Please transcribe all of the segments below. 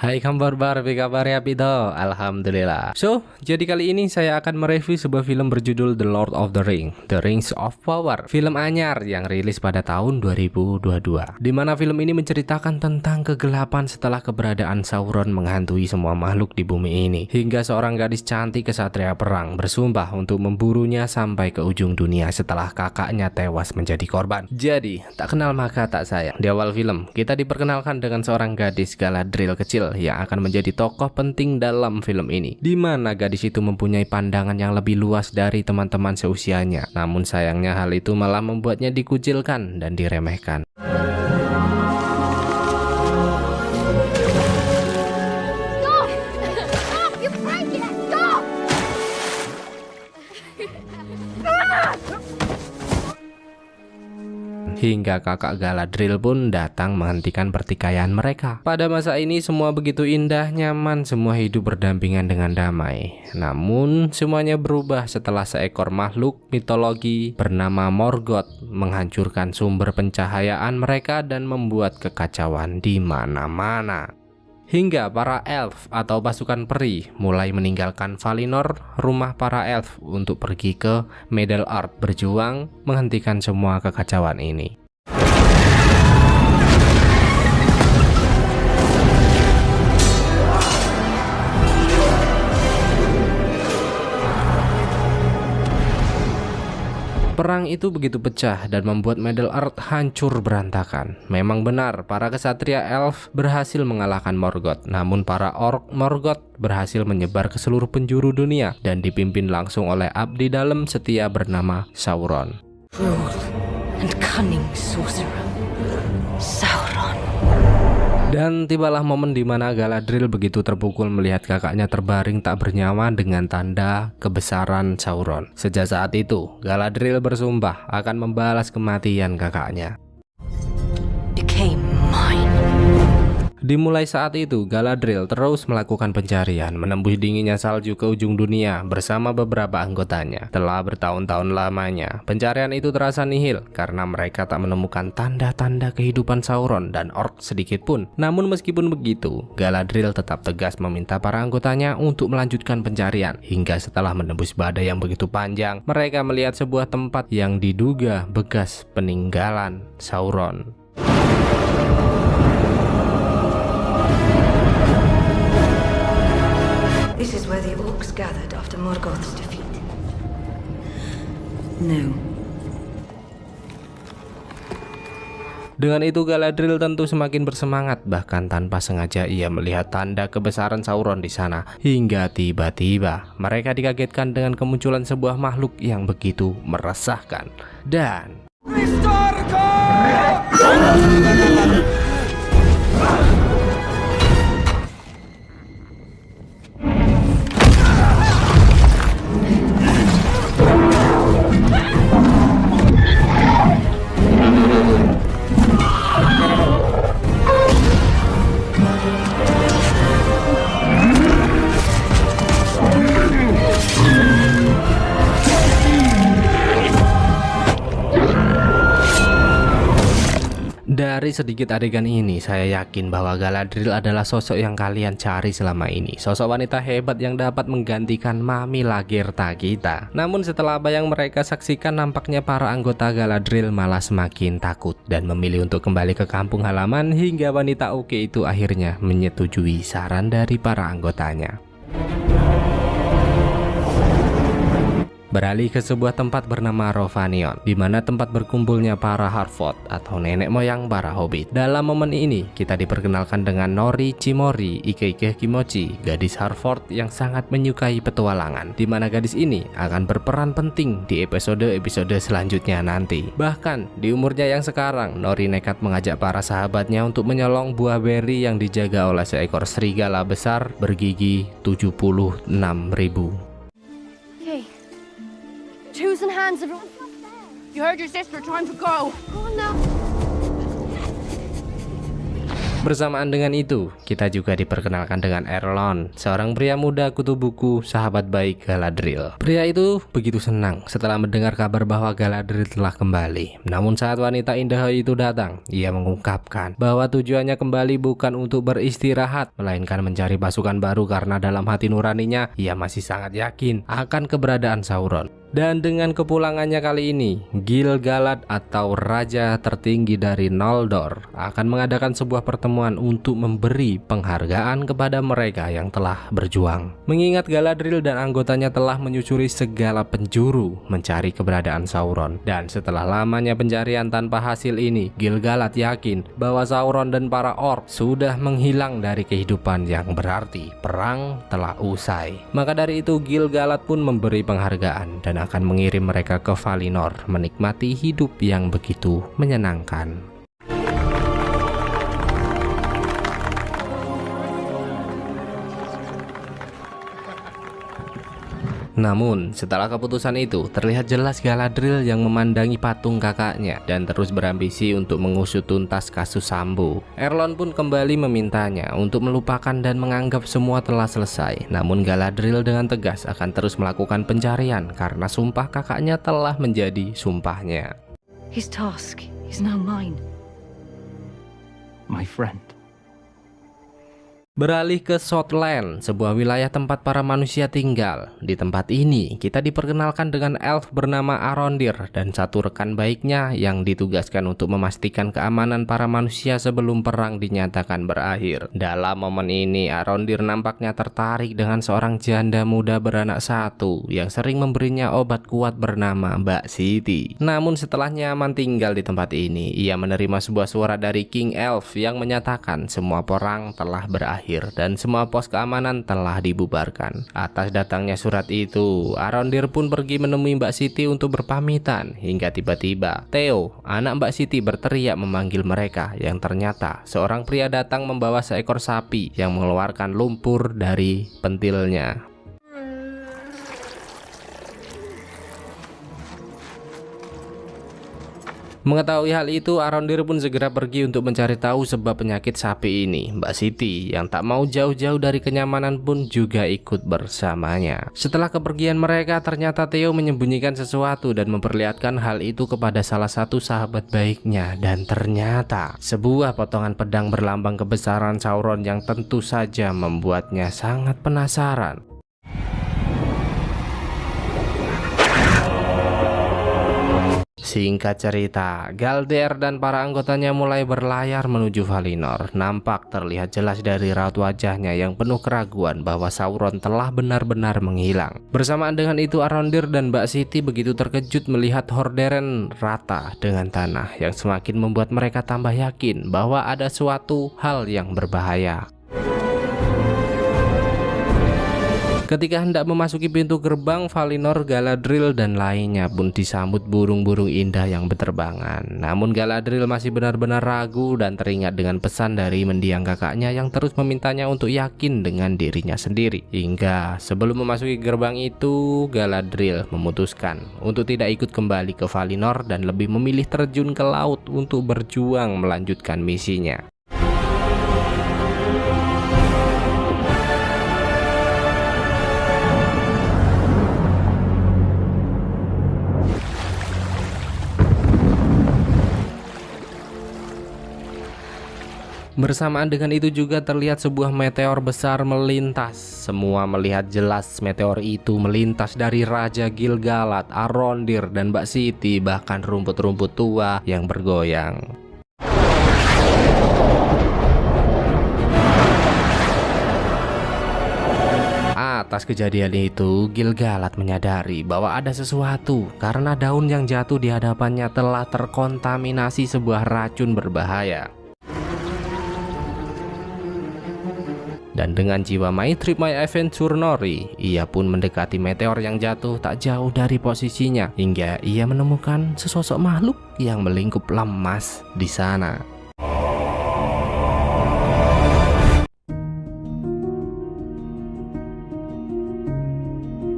Hai kabar Barbie, kabar ya Pito? Alhamdulillah. So, jadi kali ini saya akan mereview sebuah film berjudul The Lord of the Ring, The Rings of Power. Film anyar yang rilis pada tahun 2022. Di mana film ini menceritakan tentang kegelapan setelah keberadaan Sauron menghantui semua makhluk di bumi ini. Hingga seorang gadis cantik kesatria perang bersumpah untuk memburunya sampai ke ujung dunia setelah kakaknya tewas menjadi korban. Jadi, tak kenal maka tak sayang. Di awal film, kita diperkenalkan dengan seorang gadis Galadriel kecil yang akan menjadi tokoh penting dalam film ini, di mana gadis itu mempunyai pandangan yang lebih luas dari teman-teman seusianya. Namun sayangnya hal itu malah membuatnya dikucilkan dan diremehkan. Hingga kakak Galadriel pun datang menghentikan pertikaian mereka. Pada masa ini semua begitu indah, nyaman, semua hidup berdampingan dengan damai. Namun semuanya berubah setelah seekor makhluk mitologi bernama Morgoth menghancurkan sumber pencahayaan mereka dan membuat kekacauan di mana-mana. Hingga para elf atau pasukan peri mulai meninggalkan Valinor, rumah para elf, untuk pergi ke Middle-earth berjuang menghentikan semua kekacauan ini. Perang itu begitu pecah dan membuat Middle-earth hancur berantakan. Memang benar, para kesatria elf berhasil mengalahkan Morgoth. Namun para orc Morgoth berhasil menyebar ke seluruh penjuru dunia dan dipimpin langsung oleh abdi dalam setia bernama Sauron. Cruel and cunning sorcerer, Sauron. Dan tibalah momen di mana Galadriel begitu terpukul melihat kakaknya terbaring tak bernyawa dengan tanda kebesaran Sauron. Sejak saat itu, Galadriel bersumpah akan membalas kematian kakaknya. Became mine. Dimulai saat itu, Galadriel terus melakukan pencarian, menembus dinginnya salju ke ujung dunia bersama beberapa anggotanya. Telah bertahun-tahun lamanya, pencarian itu terasa nihil karena mereka tak menemukan tanda-tanda kehidupan Sauron dan orc sedikit pun. Namun meskipun begitu, Galadriel tetap tegas meminta para anggotanya untuk melanjutkan pencarian. Hingga setelah menembus badai yang begitu panjang, mereka melihat sebuah tempat yang diduga bekas peninggalan Sauron. This is where the orcs gathered after Morgoth's defeat. No. Dengan itu Galadriel tentu semakin bersemangat, bahkan tanpa sengaja ia melihat tanda kebesaran Sauron di sana. Hingga tiba-tiba mereka dikagetkan dengan kemunculan sebuah makhluk yang begitu meresahkan. Dan dari sedikit adegan ini, saya yakin bahwa Galadriel adalah sosok yang kalian cari selama ini. Sosok wanita hebat yang dapat menggantikan Mami Lagertha kita. Namun setelah apa yang mereka saksikan, nampaknya para anggota Galadriel malah semakin takut dan memilih untuk kembali ke kampung halaman. Hingga wanita oke itu akhirnya menyetujui saran dari para anggotanya. Beralih ke sebuah tempat bernama Rhovanion, di mana tempat berkumpulnya para Harfoot atau nenek moyang para hobbit. Dalam momen ini, kita diperkenalkan dengan Nori Chimori Ikeike Kimochi, gadis Harfoot yang sangat menyukai petualangan, di mana gadis ini akan berperan penting di episode-episode selanjutnya nanti. Bahkan, di umurnya yang sekarang, Nori nekat mengajak para sahabatnya untuk menyolong buah beri yang dijaga oleh seekor serigala besar bergigi 76.000. Choosing hands, everyone. You heard your sister. Time to go. Oh no. Bersamaan dengan itu, kita juga diperkenalkan dengan Erlon, seorang pria muda kutu buku, sahabat baik Galadriel. Pria itu begitu senang setelah mendengar kabar bahwa Galadriel telah kembali. Namun saat wanita indah itu datang, ia mengungkapkan bahwa tujuannya kembali bukan untuk beristirahat, melainkan mencari pasukan baru karena dalam hati nuraninya, ia masih sangat yakin akan keberadaan Sauron. Dan dengan kepulangannya kali ini, Gil-galad atau Raja tertinggi dari Noldor akan mengadakan sebuah pertemuan untuk memberi penghargaan kepada mereka yang telah berjuang. Mengingat Galadriel dan anggotanya telah menyusuri segala penjuru mencari keberadaan Sauron. Dan setelah lamanya pencarian tanpa hasil ini, Gil-galad yakin bahwa Sauron dan para orc sudah menghilang dari kehidupan, yang berarti perang telah usai. Maka dari itu Gil-galad pun memberi penghargaan dan akan mengirim mereka ke Valinor menikmati hidup yang begitu menyenangkan. Namun, setelah keputusan itu, terlihat jelas Galadriel yang memandangi patung kakaknya dan terus berambisi untuk mengusut tuntas kasus Sambu. Erlon pun kembali memintanya untuk melupakan dan menganggap semua telah selesai. Namun Galadriel dengan tegas akan terus melakukan pencarian karena sumpah kakaknya telah menjadi sumpahnya. His task is now mine. My friend. Beralih ke Southland, sebuah wilayah tempat para manusia tinggal. Di tempat ini, kita diperkenalkan dengan elf bernama Arondir dan satu rekan baiknya yang ditugaskan untuk memastikan keamanan para manusia sebelum perang dinyatakan berakhir. Dalam momen ini, Arondir nampaknya tertarik dengan seorang janda muda beranak satu yang sering memberinya obat kuat bernama Mbak Siti. Namun setelah nyaman tinggal di tempat ini, ia menerima sebuah suara dari King Elf yang menyatakan semua perang telah berakhir dan semua pos keamanan telah dibubarkan. Atas datangnya surat itu, Arondir pun pergi menemui Mbak Siti untuk berpamitan hingga tiba-tiba Theo, anak Mbak Siti, berteriak memanggil mereka, yang ternyata seorang pria datang membawa seekor sapi yang mengeluarkan lumpur dari pentilnya. Mengetahui hal itu, Arondir pun segera pergi untuk mencari tahu sebab penyakit sapi ini. Mbak Siti yang tak mau jauh-jauh dari kenyamanan pun juga ikut bersamanya. Setelah kepergian mereka, ternyata Theo menyembunyikan sesuatu dan memperlihatkan hal itu kepada salah satu sahabat baiknya. Dan ternyata sebuah potongan pedang berlambang kebesaran Sauron yang tentu saja membuatnya sangat penasaran. Singkat cerita, Galder dan para anggotanya mulai berlayar menuju Valinor. Nampak terlihat jelas dari raut wajahnya yang penuh keraguan bahwa Sauron telah benar-benar menghilang. Bersamaan dengan itu, Arondir dan Mbak Siti begitu terkejut melihat Horderen rata dengan tanah, yang semakin membuat mereka tambah yakin bahwa ada suatu hal yang berbahaya. Ketika hendak memasuki pintu gerbang Valinor, Galadriel dan lainnya pun disambut burung-burung indah yang berterbangan. Namun Galadriel masih benar-benar ragu dan teringat dengan pesan dari mendiang kakaknya yang terus memintanya untuk yakin dengan dirinya sendiri. Hingga sebelum memasuki gerbang itu, Galadriel memutuskan untuk tidak ikut kembali ke Valinor dan lebih memilih terjun ke laut untuk berjuang melanjutkan misinya. Bersamaan dengan itu juga terlihat sebuah meteor besar melintas. Semua melihat jelas meteor itu melintas dari Raja Gil-galad, Arondir, dan Mbak Siti, bahkan rumput-rumput tua yang bergoyang. Atas kejadian itu, Gil-galad menyadari bahwa ada sesuatu karena daun yang jatuh di hadapannya telah terkontaminasi sebuah racun berbahaya. Dan dengan jiwa My Trip My Adventure Nori, ia pun mendekati meteor yang jatuh tak jauh dari posisinya hingga ia menemukan sesosok makhluk yang melingkup lemas di sana.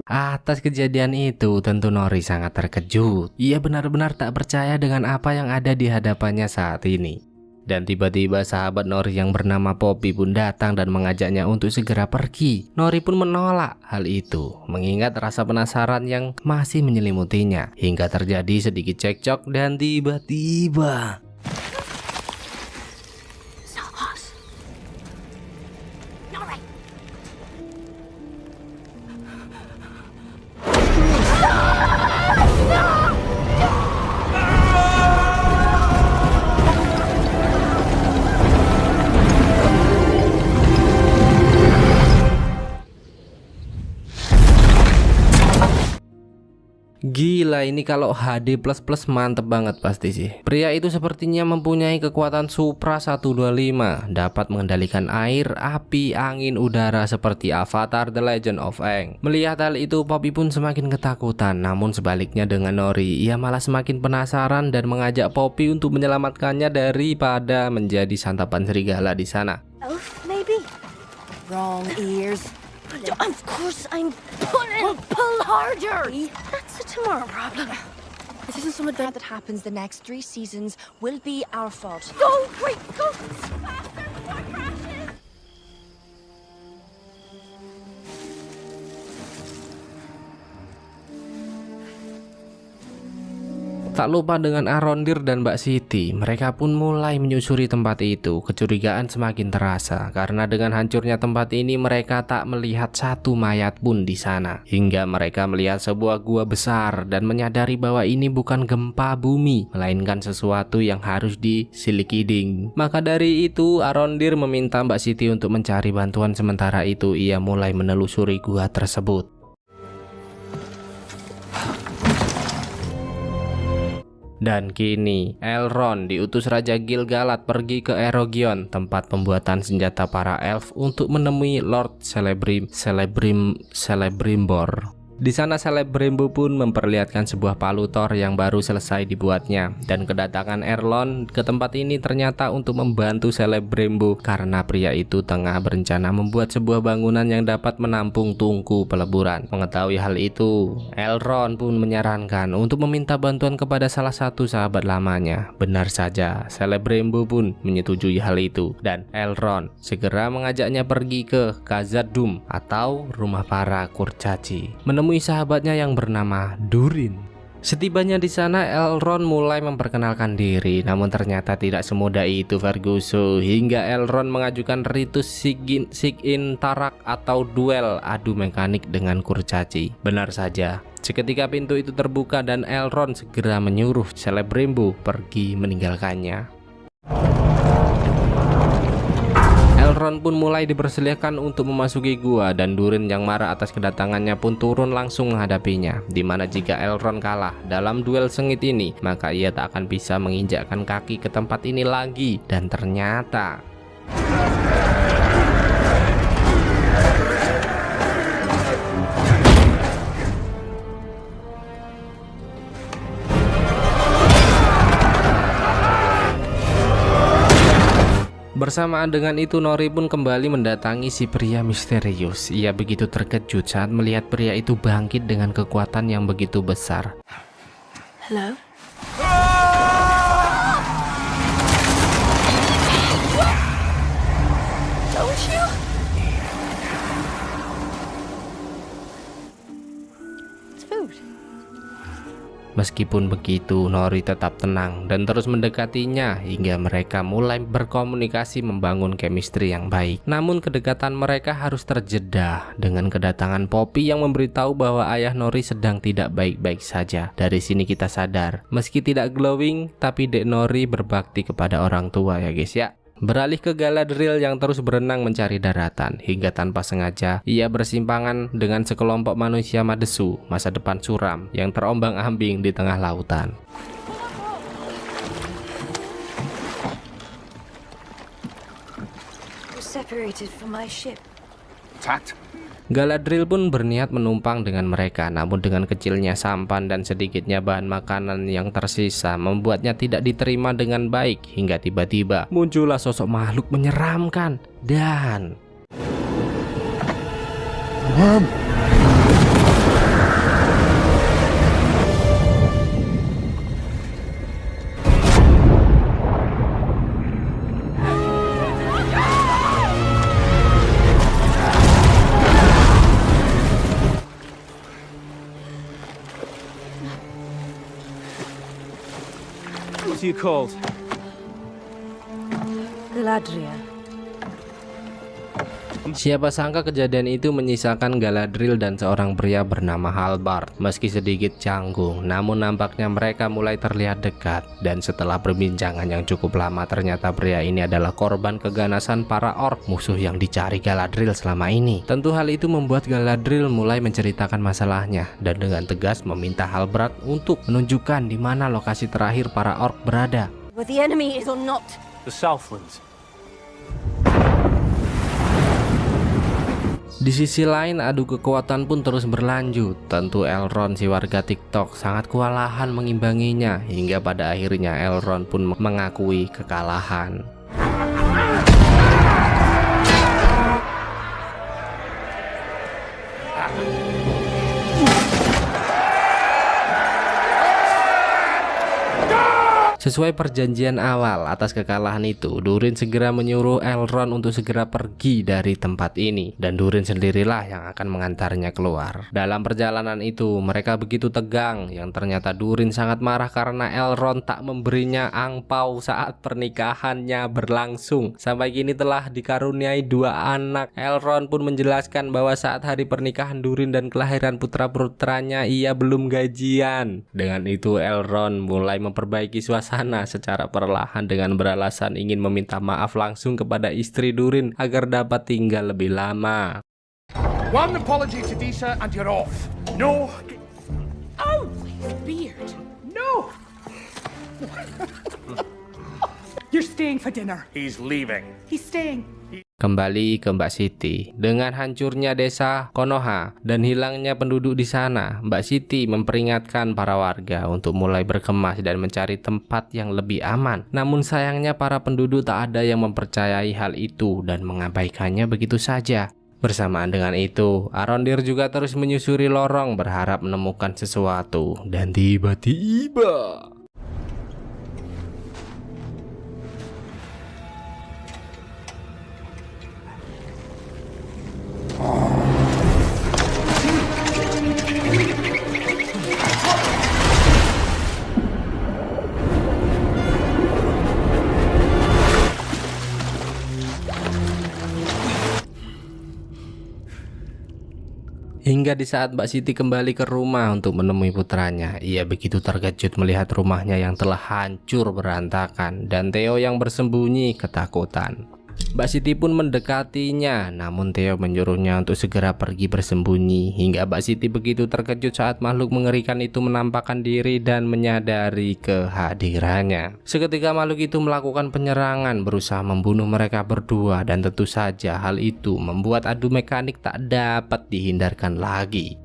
Atas kejadian itu, tentu Nori sangat terkejut. Ia benar-benar tak percaya dengan apa yang ada di hadapannya saat ini. Dan tiba-tiba sahabat Nori yang bernama Poppy pun datang dan mengajaknya untuk segera pergi. Nori pun menolak hal itu, mengingat rasa penasaran yang masih menyelimutinya. Hingga terjadi sedikit cekcok dan tiba-tiba gila, ini kalau HD++ mantep banget pasti sih. Pria itu sepertinya mempunyai kekuatan Supra 125, dapat mengendalikan air, api, angin, udara seperti Avatar The Legend of Aang. Melihat hal itu, Poppy pun semakin ketakutan. Namun sebaliknya dengan Nori, ia malah semakin penasaran dan mengajak Poppy untuk menyelamatkannya daripada menjadi santapan serigala di sana. Elf, maybe? Wrong ears. Of course I'm pulling. Well, pull harder. That's a tomorrow problem. If this is some event that happens the next 3 seasons, will be our fault. Go, quick, go faster before it crashes. Tak lupa dengan Arondir dan Mbak Siti, mereka pun mulai menyusuri tempat itu. Kecurigaan semakin terasa karena dengan hancurnya tempat ini mereka tak melihat satu mayat pun di sana. Hingga mereka melihat sebuah gua besar dan menyadari bahwa ini bukan gempa bumi, melainkan sesuatu yang harus disilikiding. Maka dari itu Arondir meminta Mbak Siti untuk mencari bantuan. Sementara itu ia mulai menelusuri gua tersebut. Dan kini Elrond diutus Raja Gil-galad pergi ke Erogion, tempat pembuatan senjata para elf, untuk menemui Lord Celebrimbor. Di sana Celebrimbor pun memperlihatkan sebuah palu Thor yang baru selesai dibuatnya. Dan kedatangan Elrond ke tempat ini ternyata untuk membantu Celebrimbor karena pria itu tengah berencana membuat sebuah bangunan yang dapat menampung tungku peleburan. Mengetahui hal itu, Elrond pun menyarankan untuk meminta bantuan kepada salah satu sahabat lamanya. Benar saja, Celebrimbor pun menyetujui hal itu dan Elrond segera mengajaknya pergi ke Khazad-dûm atau rumah para kurcaci, menemui sahabatnya yang bernama Durin. Setibanya di sana, Elrond mulai memperkenalkan diri, namun ternyata tidak semudah itu Ferguson, hingga Elrond mengajukan ritus Sigin Tarak atau duel adu mekanik dengan kurcaci. Benar saja, seketika pintu itu terbuka dan Elrond segera menyuruh Celebrimbor pergi meninggalkannya. Elrond pun mulai dipersilakan untuk memasuki gua dan Durin yang marah atas kedatangannya pun turun langsung menghadapinya. Dimana jika Elrond kalah dalam duel sengit ini, maka ia tak akan bisa menginjakkan kaki ke tempat ini lagi. Dan ternyata bersamaan dengan itu, Nori pun kembali mendatangi si pria misterius. Ia begitu terkejut saat melihat pria itu bangkit dengan kekuatan yang begitu besar. Hello? Don't you? It's food. Meskipun begitu, Nori tetap tenang dan terus mendekatinya hingga mereka mulai berkomunikasi membangun chemistry yang baik. Namun kedekatan mereka harus terjeda dengan kedatangan Poppy yang memberitahu bahwa ayah Nori sedang tidak baik-baik saja. Dari sini kita sadar, meski tidak glowing, tapi Dek Nori berbakti kepada orang tua ya guys ya. Beralih ke Galadriel yang terus berenang mencari daratan, hingga tanpa sengaja ia bersimpangan dengan sekelompok manusia madesu masa depan suram yang terombang-ambing di tengah lautan. We're separated from my ship. Attacked? Galadriel pun berniat menumpang dengan mereka, namun dengan kecilnya sampan dan sedikitnya bahan makanan yang tersisa membuatnya tidak diterima dengan baik, hingga tiba-tiba muncullah sosok makhluk menyeramkan dan you called? Galadriel. Siapa sangka kejadian itu menyisakan Galadriel dan seorang pria bernama Halbard. Meski sedikit canggung, namun nampaknya mereka mulai terlihat dekat. Dan setelah perbincangan yang cukup lama, ternyata pria ini adalah korban keganasan para orc, musuh yang dicari Galadriel selama ini. Tentu hal itu membuat Galadriel mulai menceritakan masalahnya dan dengan tegas meminta Halbard untuk menunjukkan di mana lokasi terakhir para orc berada. Where the enemy is or not. The Southlands. Di sisi lain, adu kekuatan pun terus berlanjut. Tentu Elrond, si warga TikTok, sangat kewalahan mengimbanginya, hingga pada akhirnya Elrond pun mengakui kekalahan. Sesuai perjanjian awal, atas kekalahan itu, Durin segera menyuruh Elrond untuk segera pergi dari tempat ini, dan Durin sendirilah yang akan mengantarnya keluar. Dalam perjalanan itu, mereka begitu tegang, yang ternyata Durin sangat marah karena Elrond tak memberinya angpau saat pernikahannya berlangsung. Sampai kini telah dikaruniai 2 anak. Elrond pun menjelaskan bahwa saat hari pernikahan Durin dan kelahiran putra-putranya, ia belum gajian. Dengan itu, Elrond mulai memperbaiki suasana secara perlahan dengan beralasan ingin meminta maaf langsung kepada istri Durin agar dapat tinggal lebih lama. One apology to Disa and you're off. No. Oh, Beard. no. You're staying for dinner. He's leaving. He's staying. Kembali ke Mbak Siti. Dengan hancurnya desa Konoha dan hilangnya penduduk di sana, Mbak Siti memperingatkan para warga untuk mulai berkemas dan mencari tempat yang lebih aman. Namun sayangnya para penduduk tak ada yang mempercayai hal itu dan mengabaikannya begitu saja. Bersamaan dengan itu, Arondir juga terus menyusuri lorong berharap menemukan sesuatu. Dan tiba-tiba hingga di saat Mbak Siti kembali ke rumah untuk menemui putranya, ia begitu terkejut melihat rumahnya yang telah hancur berantakan dan Theo yang bersembunyi ketakutan. Mbak Siti pun mendekatinya, namun Theo menyuruhnya untuk segera pergi bersembunyi, hingga Mbak Siti begitu terkejut saat makhluk mengerikan itu menampakkan diri dan menyadari kehadirannya. Seketika makhluk itu melakukan penyerangan, berusaha membunuh mereka berdua, dan tentu saja hal itu membuat adu mekanik tak dapat dihindarkan lagi.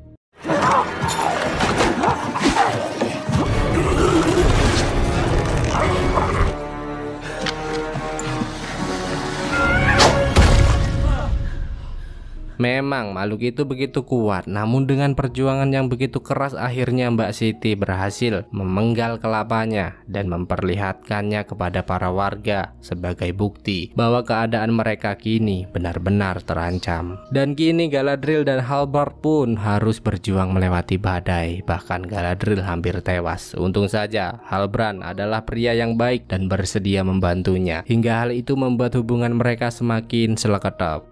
Memang makhluk itu begitu kuat, namun dengan perjuangan yang begitu keras akhirnya Mbak Siti berhasil memenggal kelapanya dan memperlihatkannya kepada para warga sebagai bukti bahwa keadaan mereka kini benar-benar terancam. Dan kini Galadriel dan Halbard pun harus berjuang melewati badai, bahkan Galadriel hampir tewas. Untung saja Halbrand adalah pria yang baik dan bersedia membantunya, hingga hal itu membuat hubungan mereka semakin seleketap.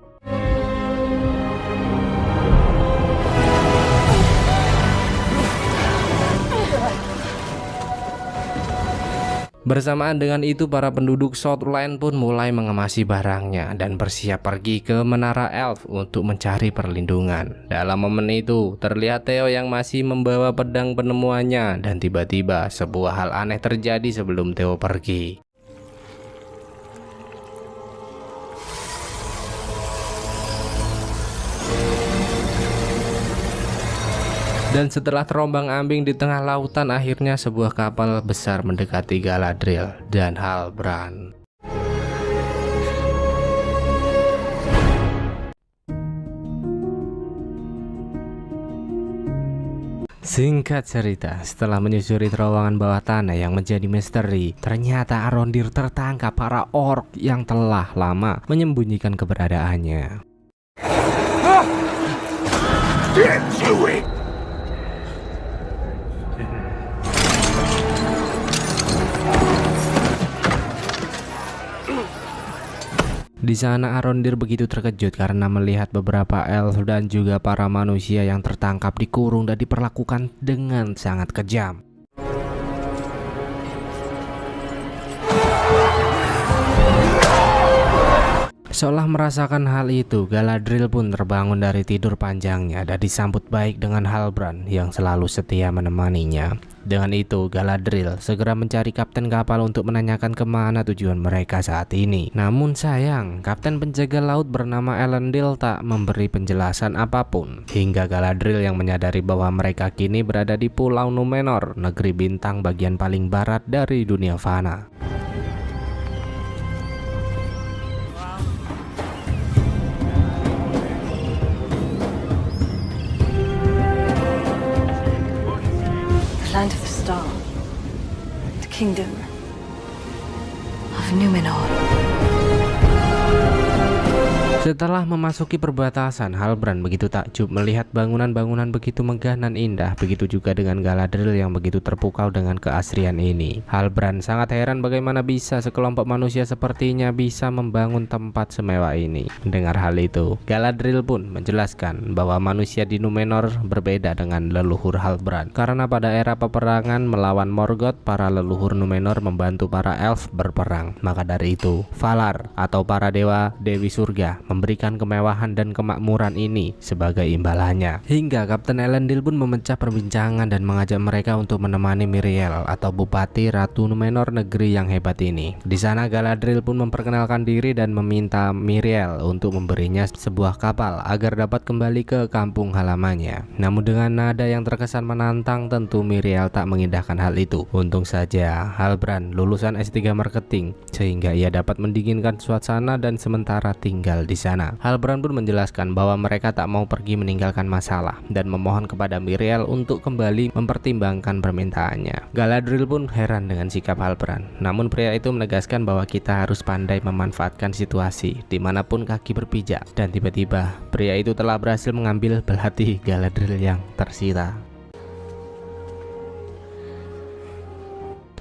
Bersamaan dengan itu, para penduduk Southland pun mulai mengemasi barangnya dan bersiap pergi ke Menara Elf untuk mencari perlindungan. Dalam momen itu, terlihat Theo yang masih membawa pedang penemuannya, dan tiba-tiba sebuah hal aneh terjadi sebelum Theo pergi. Dan setelah terombang-ambing di tengah lautan, akhirnya sebuah kapal besar mendekati Galadriel dan Halbrand. Singkat cerita, setelah menyusuri terowongan bawah tanah yang menjadi misteri, ternyata Arondir tertangkap para orc yang telah lama menyembunyikan keberadaannya. Get to it! Di sana Arondir begitu terkejut karena melihat beberapa elf dan juga para manusia yang tertangkap dikurung dan diperlakukan dengan sangat kejam. Seolah merasakan hal itu, Galadriel pun terbangun dari tidur panjangnya dan disambut baik dengan Halbrand yang selalu setia menemaninya. Dengan itu, Galadriel segera mencari kapten kapal untuk menanyakan kemana tujuan mereka saat ini. Namun sayang, kapten penjaga laut bernama Elendil tak memberi penjelasan apapun. Hingga Galadriel yang menyadari bahwa mereka kini berada di Pulau Númenor, negeri bintang bagian paling barat dari dunia fana. Land of the Star. The Kingdom of Númenor. Setelah memasuki perbatasan, Halbrand begitu takjub melihat bangunan-bangunan begitu megah dan indah. Begitu juga dengan Galadriel yang begitu terpukau dengan keasrian ini. Halbrand sangat heran bagaimana bisa sekelompok manusia sepertinya bisa membangun tempat semewah ini. Dengar hal itu, Galadriel pun menjelaskan bahwa manusia di Númenor berbeda dengan leluhur Halbrand. Karena pada era peperangan melawan Morgoth, para leluhur Númenor membantu para elf berperang. Maka dari itu, Valar atau para dewa Dewi Surga memberikan kemewahan dan kemakmuran ini sebagai imbalannya. Hingga Kapten Elendil pun memecah perbincangan dan mengajak mereka untuk menemani Miriel atau Bupati Ratu Númenor, negeri yang hebat ini. Di sana Galadriel pun memperkenalkan diri dan meminta Miriel untuk memberinya sebuah kapal agar dapat kembali ke kampung halamannya. Namun dengan nada yang terkesan menantang, tentu Miriel tak mengindahkan hal itu. Untung saja Halbrand lulusan S3 Marketing sehingga ia dapat mendinginkan suasana dan sementara tinggal di sana. Halbrand pun menjelaskan bahwa mereka tak mau pergi meninggalkan masalah dan memohon kepada Miriel untuk kembali mempertimbangkan permintaannya. Galadriel pun heran dengan sikap Halbrand. Namun pria itu menegaskan bahwa kita harus pandai memanfaatkan situasi dimanapun kaki berpijak. Dan tiba-tiba pria itu telah berhasil mengambil belati Galadriel yang tersisa.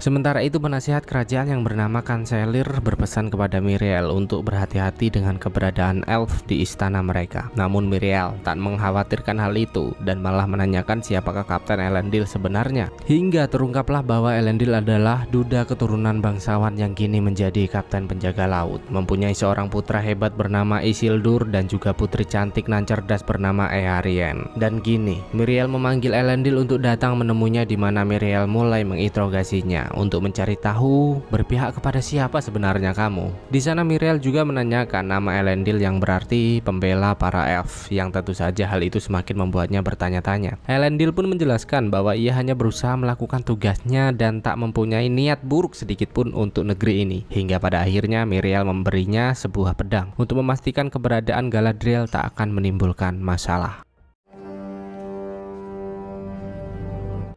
Sementara itu penasihat kerajaan yang bernama Kanselir berpesan kepada Miriel untuk berhati-hati dengan keberadaan elf di istana mereka. Namun Miriel tak mengkhawatirkan hal itu dan malah menanyakan siapakah Kapten Elendil sebenarnya. Hingga terungkaplah bahwa Elendil adalah duda keturunan bangsawan yang kini menjadi kapten penjaga laut. Mempunyai seorang putra hebat bernama Isildur dan juga putri cantik nan cerdas bernama Earien. Dan kini Miriel memanggil Elendil untuk datang menemuinya, di mana Miriel mulai menginterogasinya untuk mencari tahu berpihak kepada siapa sebenarnya kamu. Di sana Miriel juga menanyakan nama Elendil yang berarti pembela para elf, yang tentu saja hal itu semakin membuatnya bertanya-tanya. Elendil pun menjelaskan bahwa ia hanya berusaha melakukan tugasnya dan tak mempunyai niat buruk sedikit pun untuk negeri ini. Hingga pada akhirnya Miriel memberinya sebuah pedang untuk memastikan keberadaan Galadriel tak akan menimbulkan masalah.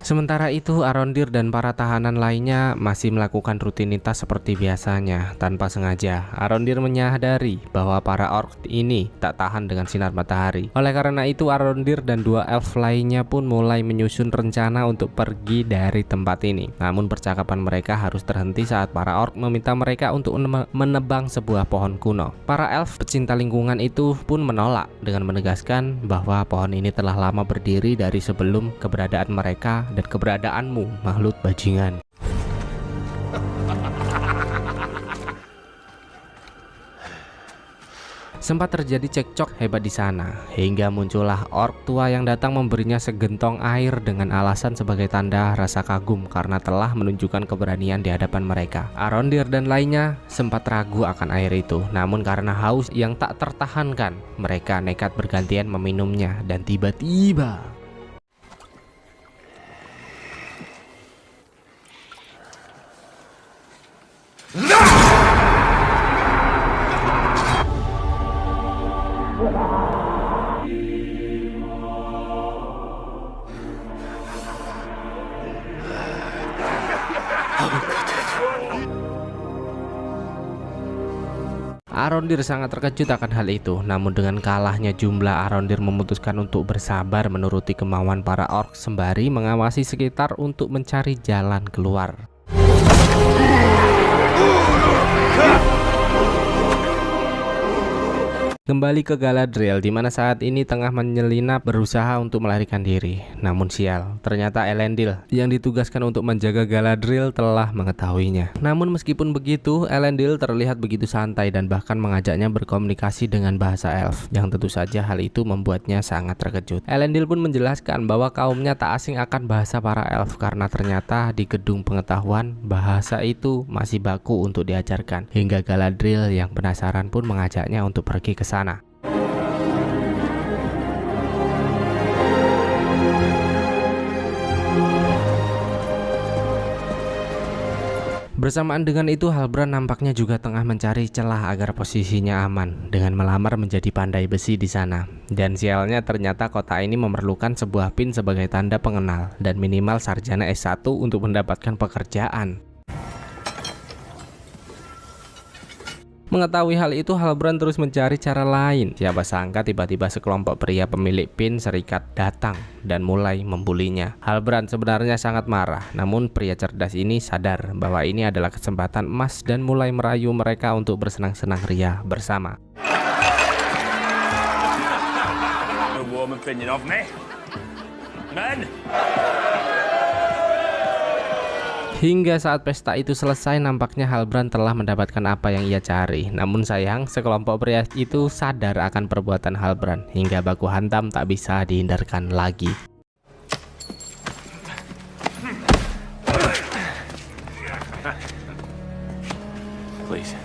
Sementara itu Arondir dan para tahanan lainnya masih melakukan rutinitas seperti biasanya. Tanpa sengaja Arondir menyadari bahwa para orc ini tak tahan dengan sinar matahari. Oleh karena itu Arondir dan dua elf lainnya pun mulai menyusun rencana untuk pergi dari tempat ini. Namun percakapan mereka harus terhenti saat para orc meminta mereka untuk menebang sebuah pohon kuno. Para elf pecinta lingkungan itu pun menolak dengan menegaskan bahwa pohon ini telah lama berdiri dari sebelum keberadaan mereka dan keberadaanmu, makhluk bajingan. Sempat terjadi cekcok hebat di sana, hingga muncullah orc tua yang datang memberinya segentong air dengan alasan sebagai tanda rasa kagum karena telah menunjukkan keberanian di hadapan mereka. Arondir dan lainnya sempat ragu akan air itu, namun karena haus yang tak tertahankan, mereka nekat bergantian meminumnya dan tiba-tiba Arondir sangat terkejut akan hal itu. Namun dengan kalahnya jumlah, Arondir memutuskan untuk bersabar menuruti kemauan para orc sembari mengawasi sekitar untuk mencari jalan keluar. Kembali ke Galadriel di mana saat ini tengah menyelinap berusaha untuk melarikan diri. Namun sial, ternyata Elendil yang ditugaskan untuk menjaga Galadriel telah mengetahuinya. Namun meskipun begitu, Elendil terlihat begitu santai dan bahkan mengajaknya berkomunikasi dengan bahasa elf, yang tentu saja hal itu membuatnya sangat terkejut. Elendil pun menjelaskan bahwa kaumnya tak asing akan bahasa para elf karena ternyata di gedung pengetahuan bahasa itu masih baku untuk diajarkan. Hingga Galadriel yang penasaran pun mengajaknya untuk pergi ke sana. Bersamaan dengan itu, Halbrand nampaknya juga tengah mencari celah agar posisinya aman dengan melamar menjadi pandai besi di sana. Dan sialnya ternyata kota ini memerlukan sebuah pin sebagai tanda pengenal dan minimal sarjana S1 untuk mendapatkan pekerjaan. Mengetahui hal itu, Halbrand terus mencari cara lain. Siapa sangka tiba-tiba sekelompok pria pemilik pin serikat datang dan mulai membulinya. Halbrand sebenarnya sangat marah, namun pria cerdas ini sadar bahwa ini adalah kesempatan emas dan mulai merayu mereka untuk bersenang-senang ria bersama. A warm opinion of me. Men! Hingga saat pesta itu selesai, nampaknya Halbrand telah mendapatkan apa yang ia cari. Namun sayang, sekelompok pria itu sadar akan perbuatan Halbrand hingga baku hantam tak bisa dihindarkan lagi. Please.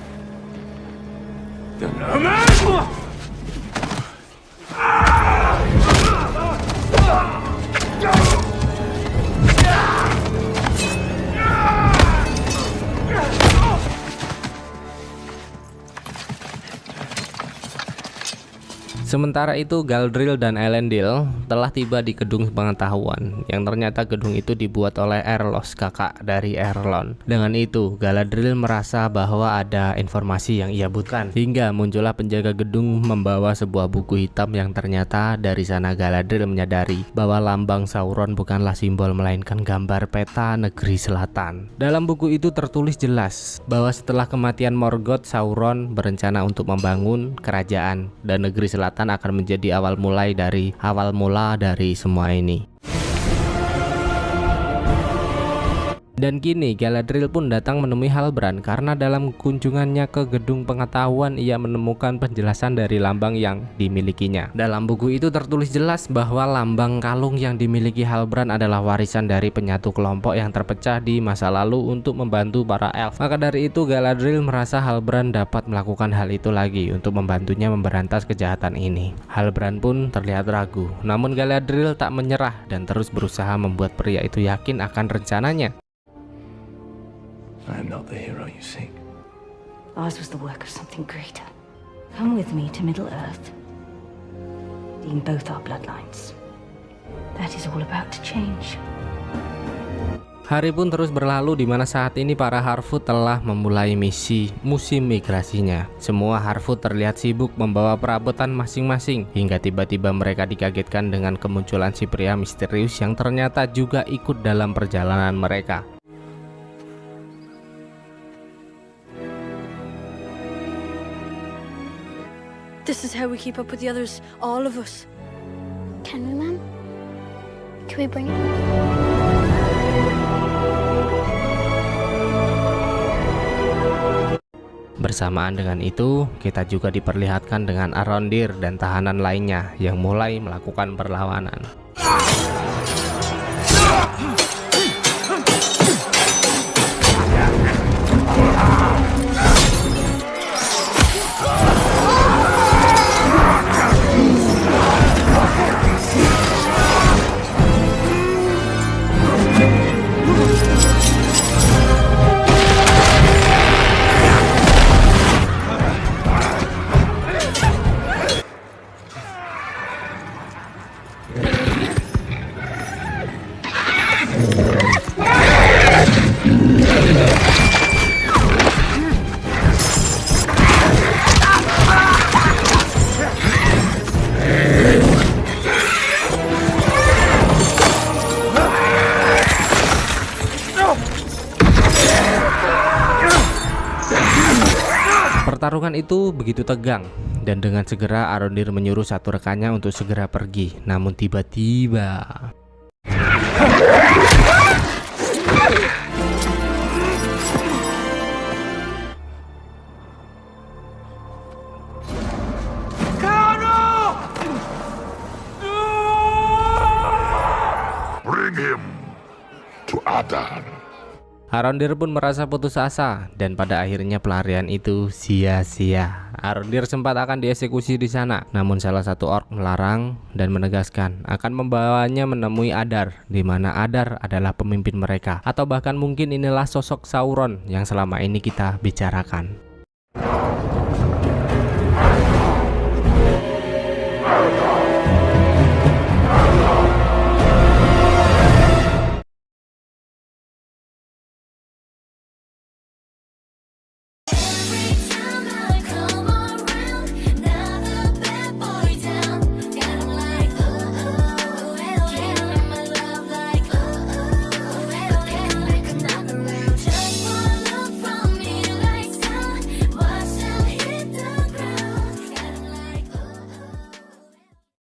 Sementara itu, Galadriel dan Elendil telah tiba di gedung pengetahuan yang ternyata gedung itu dibuat oleh Erlos, kakak dari Erlon. Dengan itu, Galadriel merasa bahwa ada informasi yang ia butuhkan. Hingga muncullah penjaga gedung membawa sebuah buku hitam yang ternyata dari sana Galadriel menyadari bahwa lambang Sauron bukanlah simbol melainkan gambar peta negeri selatan. Dalam buku itu tertulis jelas bahwa setelah kematian Morgoth, Sauron berencana untuk membangun kerajaan dan negeri selatan akan menjadi awal mula dari semua ini. Dan kini Galadriel pun datang menemui Halbrand karena dalam kunjungannya ke gedung pengetahuan ia menemukan penjelasan dari lambang yang dimilikinya. Dalam buku itu tertulis jelas bahwa lambang kalung yang dimiliki Halbrand adalah warisan dari penyatu kelompok yang terpecah di masa lalu untuk membantu para elf. Maka dari itu Galadriel merasa Halbrand dapat melakukan hal itu lagi untuk membantunya memberantas kejahatan ini. Halbrand pun terlihat ragu, namun Galadriel tak menyerah dan terus berusaha membuat pria itu yakin akan rencananya. I am not the hero you seek. Ours was the work of something greater. Come with me to Middle-earth. Redeem both our bloodlines. That is all about to change. Hari pun terus berlalu di mana saat ini para Harfoot telah memulai musim migrasinya. Semua Harfoot terlihat sibuk membawa perabotan masing-masing hingga tiba-tiba mereka dikagetkan dengan kemunculan si pria misterius yang ternyata juga ikut dalam perjalanan mereka. This is how we keep up with the others, all of us. Can we, Mum? Can we bring it? Bersamaan dengan itu, kita juga diperlihatkan dengan Arondir dan tahanan lainnya yang mulai melakukan perlawanan. Pertarungan itu begitu tegang, dan dengan segera Arondir menyuruh satu rekannya untuk segera pergi. Namun tiba-tiba Bring him to Adan. Arondir pun merasa putus asa, dan pada akhirnya pelarian itu sia-sia. Arondir sempat akan dieksekusi di sana, namun salah satu orc melarang dan menegaskan akan membawanya menemui Adar, di mana Adar adalah pemimpin mereka, atau bahkan mungkin inilah sosok Sauron yang selama ini kita bicarakan.